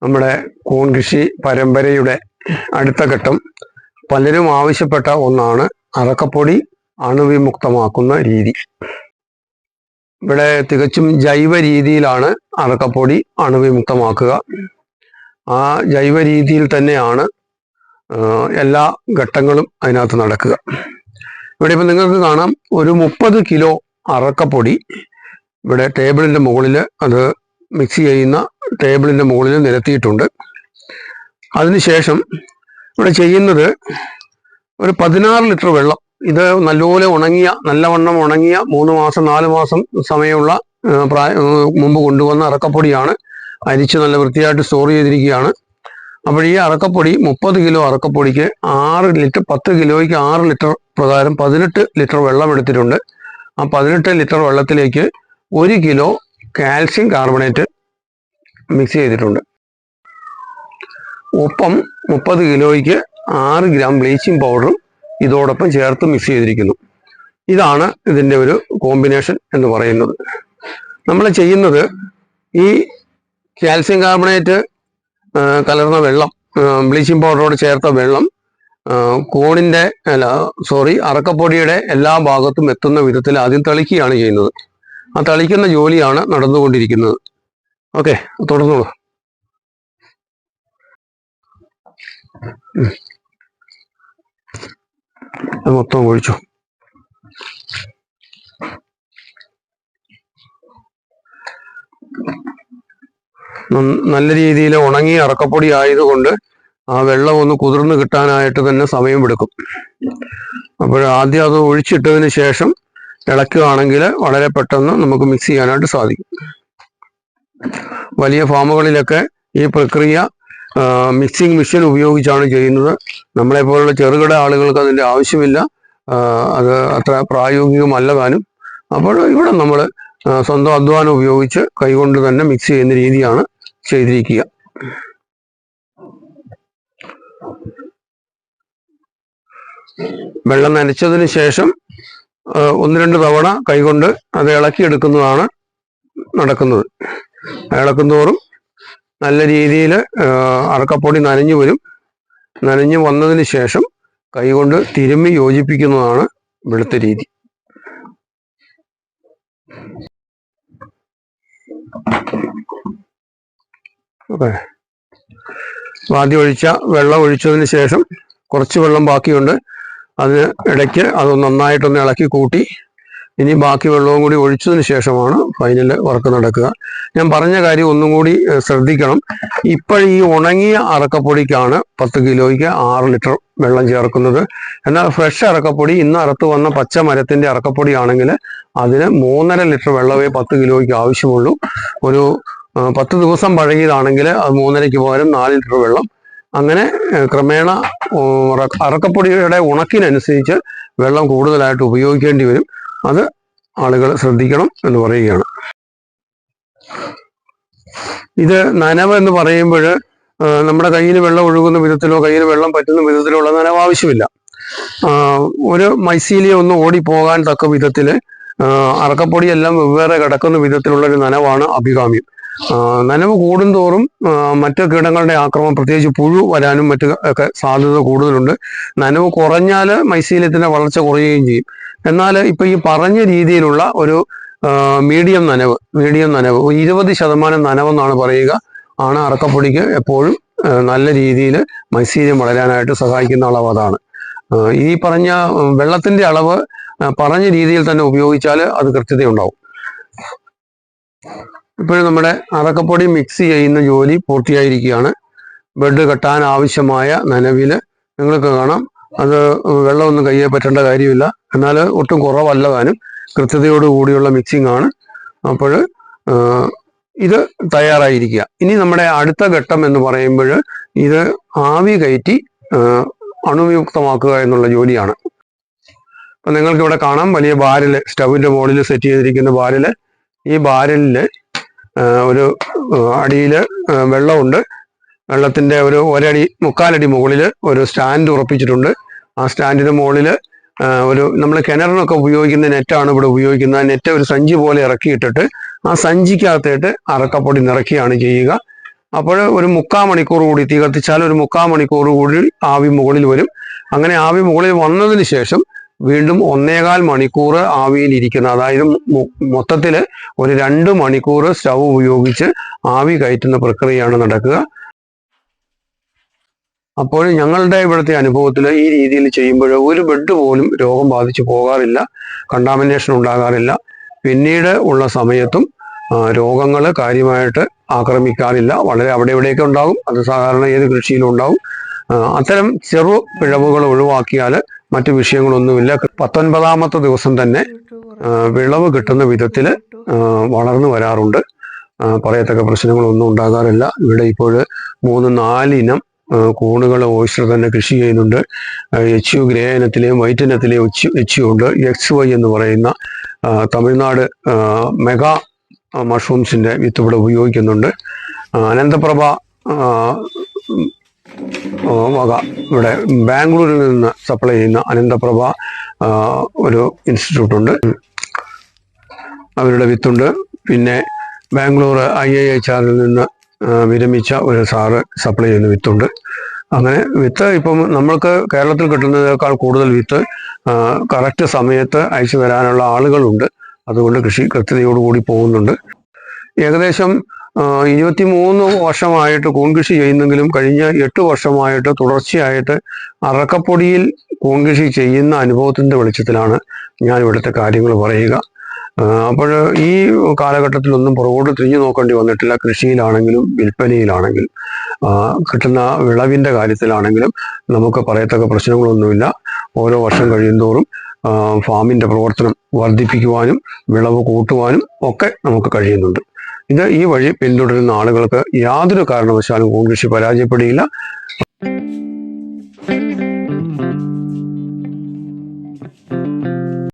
നമ്മുടെ കൂൺ കൃഷി പരമ്പരയുടെ അടുത്ത ഘട്ടം പലരും ആവശ്യപ്പെട്ട ഒന്നാണ് അറക്കപ്പൊടി അണുവിമുക്തമാക്കുന്ന രീതി. ഇവിടെ തികച്ചും ജൈവ രീതിയിലാണ് അറക്കപ്പൊടി അണുവിമുക്തമാക്കുക. ആ ജൈവ രീതിയിൽ തന്നെയാണ് എല്ലാ ഘട്ടങ്ങളും അതിനകത്ത് നടക്കുക. ഇവിടെ ഇപ്പം നിങ്ങൾക്ക് കാണാം, ഒരു 30 കിലോ അറക്കപ്പൊടി ഇവിടെ ടേബിളിൻ്റെ മുകളിൽ, അത് മിക്സ് ചെയ്യുന്ന ടേബിളിൻ്റെ മുകളിൽ നിരത്തിയിട്ടുണ്ട്. അതിനുശേഷം ഇവിടെ ചെയ്യുന്നത് ഒരു 16 ലിറ്റർ വെള്ളം. ഇത് നല്ലപോലെ ഉണങ്ങിയ, നല്ലവണ്ണം ഉണങ്ങിയ 3 മാസം 4 മാസം സമയമുള്ള മുമ്പ് കൊണ്ടുവന്ന അറക്കപ്പൊടിയാണ്. അരിച്ച് നല്ല വൃത്തിയായിട്ട് സ്റ്റോർ ചെയ്തിരിക്കുകയാണ്. അപ്പോൾ ഈ അറക്കപ്പൊടി 30 കിലോ അറക്കപ്പൊടിക്ക് 6 ലിറ്റർ, 10 കിലോയ്ക്ക് 6 ലിറ്റർ പ്രകാരം 18 ലിറ്റർ വെള്ളം എടുത്തിട്ടുണ്ട്. ആ 18 ലിറ്റർ വെള്ളത്തിലേക്ക് 1 കിലോ കാൽസ്യം കാർബണേറ്റ് മിക്സ് ചെയ്തിട്ടുണ്ട്. ഒപ്പം 30 കിലോയ്ക്ക് 6 ഗ്രാം ബ്ലീച്ചിങ് പൗഡറും ഇതോടൊപ്പം ചേർത്ത് മിക്സ് ചെയ്തിരിക്കുന്നു. ഇതാണ് ഇതിൻ്റെ ഒരു കോമ്പിനേഷൻ എന്ന് പറയുന്നത്. നമ്മൾ ചെയ്യുന്നത് ഈ കാൽസ്യം കാർബണേറ്റ് കലർന്ന വെള്ളം, ബ്ലീച്ചിങ് പൗഡറോട് ചേർത്ത വെള്ളം അറക്കപ്പൊടിയുടെ എല്ലാ ഭാഗത്തും എത്തുന്ന വിധത്തിൽ ആദ്യം തളിക്കുകയാണ് ചെയ്യുന്നത്. ആ തളിക്കുന്ന ജോലിയാണ് നടന്നുകൊണ്ടിരിക്കുന്നത്. ഓക്കെ, തുടർന്നോളൂ. മൊത്തം ഒഴിച്ചു. നല്ല രീതിയിൽ ഉണങ്ങിയ അറക്കപ്പൊടി ആയതുകൊണ്ട് ആ വെള്ളം ഒന്ന് കുതിർന്ന് കിട്ടാനായിട്ട് തന്നെ സമയമെടുക്കും. അപ്പോൾ ആദ്യം അത് ഒഴിച്ചിട്ടതിന് ശേഷം ഇളക്കുകയാണെങ്കിൽ വളരെ പെട്ടെന്ന് നമുക്ക് മിക്സ് ചെയ്യാനായിട്ട് സാധിക്കും. വലിയ ഫാമുകളിലൊക്കെ ഈ പ്രക്രിയ മിക്സിംഗ് മെഷീൻ ഉപയോഗിച്ചാണ് ചെയ്യുന്നത്. നമ്മളെപ്പോലുള്ള ചെറുകിട ആളുകൾക്ക് അതിൻ്റെ ആവശ്യമില്ല, അത് അത്ര പ്രായോഗികമല്ല താനും. അപ്പോൾ ഇവിടെ നമ്മൾ സ്വന്തം അധ്വാനം ഉപയോഗിച്ച് കൈകൊണ്ട് തന്നെ മിക്സ് ചെയ്യുന്ന രീതിയാണ് ചെയ്തിരിക്കുക. വെള്ളം നനച്ചതിന് ശേഷം 1-2 തവണ കൈകൊണ്ട് അത് ഇളക്കിയെടുക്കുന്നതാണ് നടക്കുന്നത്. ഇളക്കുന്തോറും നല്ല രീതിയിൽ അറക്കപ്പൊടി നനഞ്ഞു വരും. നനഞ്ഞു വന്നതിന് ശേഷം കൈകൊണ്ട് തിരുമ്മി യോജിപ്പിക്കുന്നതാണ് ഇവിടുത്തെ രീതി. ഓക്കെ, ആദ്യം ഒഴിച്ച വെള്ളം ഒഴിച്ചതിന് ശേഷം കുറച്ച് വെള്ളം ബാക്കിയുണ്ട്. അതിന് ഇടയ്ക്ക് അത് നന്നായിട്ടൊന്ന് ഇളക്കി കൂട്ടി ഇനി ബാക്കി വെള്ളവും കൂടി ഒഴിച്ചതിന് ശേഷമാണ് ഫൈനൽ വർക്ക് നടക്കുക. ഞാൻ പറഞ്ഞ കാര്യം ഒന്നും കൂടി ശ്രദ്ധിക്കണം. ഇപ്പോൾ ഈ ഉണങ്ങിയ അറക്കപ്പൊടിക്കാണ് 10 കിലോയ്ക്ക് 6 ലിറ്റർ വെള്ളം ചേർക്കുന്നത്. എന്നാൽ ഫ്രഷ് അറക്കപ്പൊടി, ഇന്ന് അറുത്ത് വന്ന പച്ച മരത്തിൻ്റെ അറക്കപ്പൊടി ആണെങ്കിൽ അതിന് 3.5 ലിറ്റർ വെള്ളമേ 10 കിലോയ്ക്ക് ആവശ്യമുള്ളൂ. ഒരു 10 ദിവസം പഴകിയതാണെങ്കിൽ അത് 3.5ക്ക് പകരം 4 ലിറ്റർ വെള്ളം. അങ്ങനെ ക്രമേണ അറക്കപ്പൊടിയുടെ ഉണക്കിനനുസരിച്ച് വെള്ളം കൂടുതലായിട്ട് ഉപയോഗിക്കേണ്ടി വരും. അത് ആളുകൾ ശ്രദ്ധിക്കണം എന്ന് പറയുകയാണ്. ഇത് നനവ് എന്ന് പറയുമ്പോൾ നമ്മുടെ കയ്യിൽ വെള്ളം ഒഴുകുന്ന വിധത്തിലോ കയ്യിൽ വെള്ളം പറ്റുന്ന വിധത്തിലോ ഉള്ള നനവ് ആവശ്യമില്ല. ഒരു മൈസീലിയ ഒന്ന് ഓടിപ്പോകാൻ തക്ക വിധത്തിൽ അറക്കപ്പൊടിയെല്ലാം വെവ്വേറെ കിടക്കുന്ന വിധത്തിലുള്ളൊരു നനവാണ് അഭികാമ്യം. നനവ് കൂടുന്തോറും മറ്റ് കീടങ്ങളുടെ ആക്രമണം, പ്രത്യേകിച്ച് പുഴു വരാനും മറ്റ് ഒക്കെ സാധ്യത കൂടുതലുണ്ട്. നനവ് കുറഞ്ഞാൽ മൈസീലിയത്തിൻ്റെ വളർച്ച കുറയുകയും ചെയ്യും. എന്നാൽ ഇപ്പം ഈ പറഞ്ഞ രീതിയിലുള്ള ഒരു മീഡിയം നനവ് 20% നനവെന്നാണ് പറയുക, ആണ് അറക്കപ്പൊടിക്ക് എപ്പോഴും നല്ല രീതിയിൽ മൈസീലിയം വളരാനായിട്ട് സഹായിക്കുന്ന അളവ് അതാണ്. ഈ പറഞ്ഞ വെള്ളത്തിൻ്റെ അളവ് പറഞ്ഞ രീതിയിൽ തന്നെ ഉപയോഗിച്ചാൽ അത് കൃത്യതയുണ്ടാവും. ഇപ്പോഴും നമ്മുടെ അറക്കപ്പൊടി മിക്സ് ചെയ്യുന്ന ജോലി പൂർത്തിയായിരിക്കുകയാണ്. ബെഡ് കെട്ടാൻ ആവശ്യമായ നനവിൽ നിങ്ങൾക്ക് കാണാം. അത് വെള്ളമൊന്നും കയ്യെ പറ്റേണ്ട കാര്യമില്ല, എന്നാൽ ഒട്ടും കുറവല്ല താനും. കൃത്യതയോട് കൂടിയുള്ള മിക്സിംഗ് ആണ്. അപ്പോൾ ഇത് തയ്യാറായിരിക്കുക. ഇനി നമ്മുടെ അടുത്ത ഘട്ടം എന്ന് പറയുമ്പോൾ ഇത് ആവി കയറ്റി അണുവിമുക്തമാക്കുക എന്നുള്ള ജോലിയാണ്. അപ്പം നിങ്ങൾക്കിവിടെ കാണാം, വലിയ ബാരൽ, സ്റ്റൗവിൻ്റെ മുകളിൽ സെറ്റ് ചെയ്തിരിക്കുന്ന ബാരൽ. ഈ ബാരലിൽ ഒരു അടിയിൽ വെള്ളമുണ്ട്. വെള്ളത്തിൻ്റെ ഒരു 1.25 അടി മുകളിൽ ഒരു സ്റ്റാൻഡ് ഉറപ്പിച്ചിട്ടുണ്ട്. ആ സ്റ്റാൻഡിന് മുകളിൽ നമ്മൾ കിണറിനൊക്കെ ഉപയോഗിക്കുന്ന നെറ്റാണ് ഇവിടെ ഉപയോഗിക്കുന്നത്. ആ നെറ്റ് ഒരു സഞ്ചി പോലെ ഇറക്കിയിട്ടിട്ട് ആ സഞ്ചിക്കകത്തേട്ട് അറക്കപ്പൊടി നിറയ്ക്കുകയാണ് ചെയ്യുക. അപ്പോൾ ഒരു 3/4 മണിക്കൂർ കൂടി തീ കത്തിച്ചാൽ ഒരു 3/4 മണിക്കൂർ കൂടി ആവി മുകളിൽ വരും. അങ്ങനെ ആവി മുകളിൽ വന്നതിന് ശേഷം വീണ്ടും 1.25 മണിക്കൂർ ആവിയിൽ ഇരിക്കുന്ന, അതായത് മൊത്തത്തിൽ ഒരു 2 മണിക്കൂർ സ്റ്റൗ ഉപയോഗിച്ച് ആവി കയറ്റുന്ന പ്രക്രിയയാണ് നടക്കുക. അപ്പോൾ ഞങ്ങളുടെ ഇവിടുത്തെ അനുഭവത്തിൽ ഈ രീതിയിൽ ചെയ്യുമ്പോൾ ഒരു ബെഡ് പോലും രോഗം ബാധിച്ചു പോകാറില്ല, കണ്ടാമിനേഷൻ ഉണ്ടാകാറില്ല. പിന്നീട് ഉള്ള സമയത്തും രോഗങ്ങൾ കാര്യമായിട്ട് ആക്രമിക്കാറില്ല. വളരെ അവിടെ ഇവിടെയൊക്കെ ഉണ്ടാകും, അത് സാധാരണ ഏത് കൃഷിയിലും ഉണ്ടാകും. അത്തരം ചെറു പിഴവുകൾ ഒഴിവാക്കിയാൽ മറ്റു വിഷയങ്ങളൊന്നുമില്ല. 19ാമത്തെ ദിവസം തന്നെ വിളവ് കിട്ടുന്ന വിധത്തിൽ വളർന്നു വരാറുണ്ട്. പറയത്തക്ക പ്രശ്നങ്ങളൊന്നും ഉണ്ടാകാറില്ല. ഇവിടെ ഇപ്പോൾ 3-4 ഇനം കൂണുകൾ ഓയിസ്റ്റർ തന്നെ കൃഷി ചെയ്യുന്നുണ്ട്. HU ഗ്രേ ഇനത്തിലെയും വൈറ്റ് ഇനത്തിലെയും HU ഉണ്ട്. XY എന്ന് പറയുന്ന തമിഴ്നാട് മെഗാ മഷ്റൂംസിൻ്റെ വിത്ത് ഇവിടെ ഉപയോഗിക്കുന്നുണ്ട്. അനന്തപ്രഭ വക ഇവിടെ ബാംഗ്ലൂരിൽ നിന്ന് സപ്ലൈ ചെയ്യുന്ന അനന്തപ്രഭ ഒരു ഇൻസ്റ്റിറ്റ്യൂട്ട് ഉണ്ട്, അവരുടെ വിത്തുണ്ട്. പിന്നെ ബാംഗ്ലൂർ IIHR നിന്ന് വിരമിച്ച ഒരു സാറ് സപ്ലൈ ചെയ്യുന്ന വിത്തുണ്ട്. അങ്ങനെ വിത്ത് ഇപ്പം നമ്മൾക്ക് കേരളത്തിൽ കിട്ടുന്നതിനേക്കാൾ കൂടുതൽ വിത്ത് കറക്റ്റ് സമയത്ത് അയച്ചു തരാനുള്ള ആളുകളുണ്ട്. അതുകൊണ്ട് കൃഷി കൃത്യതയോടുകൂടി പോകുന്നുണ്ട്. ഏകദേശം 23 വർഷമായിട്ട് കൂൺ കൃഷി ചെയ്യുന്നെങ്കിലും കഴിഞ്ഞ 8 വർഷമായിട്ട് തുടർച്ചയായിട്ട് അറക്കപ്പൊടിയിൽ കൂൺ കൃഷി ചെയ്യുന്ന അനുഭവത്തിൻ്റെ വെളിച്ചത്തിലാണ് ഞാൻ ഇവിടുത്തെ കാര്യങ്ങൾ പറയുക. അപ്പോൾ ഈ കാലഘട്ടത്തിലൊന്നും പുറകോട്ട് തിരിഞ്ഞു നോക്കേണ്ടി വന്നിട്ടില്ല. കൃഷിയിലാണെങ്കിലും വിൽപ്പനയിലാണെങ്കിലും കിട്ടുന്ന വിളവിൻ്റെ കാര്യത്തിലാണെങ്കിലും നമുക്ക് പറയത്തക്ക പ്രശ്നങ്ങളൊന്നുമില്ല. ഓരോ വർഷം കഴിയുന്തോറും ഫാമിൻ്റെ പ്രവർത്തനം വർദ്ധിപ്പിക്കുവാനും വിളവ് കൂട്ടുവാനും ഒക്കെ നമുക്ക് കഴിയുന്നുണ്ട്. ഈ വഴി പിന്തുടരുന്ന ആളുകൾക്ക് യാതൊരു കാരണവശാലും കൂൺ കൃഷി പരാജയപ്പെടുകയില്ല.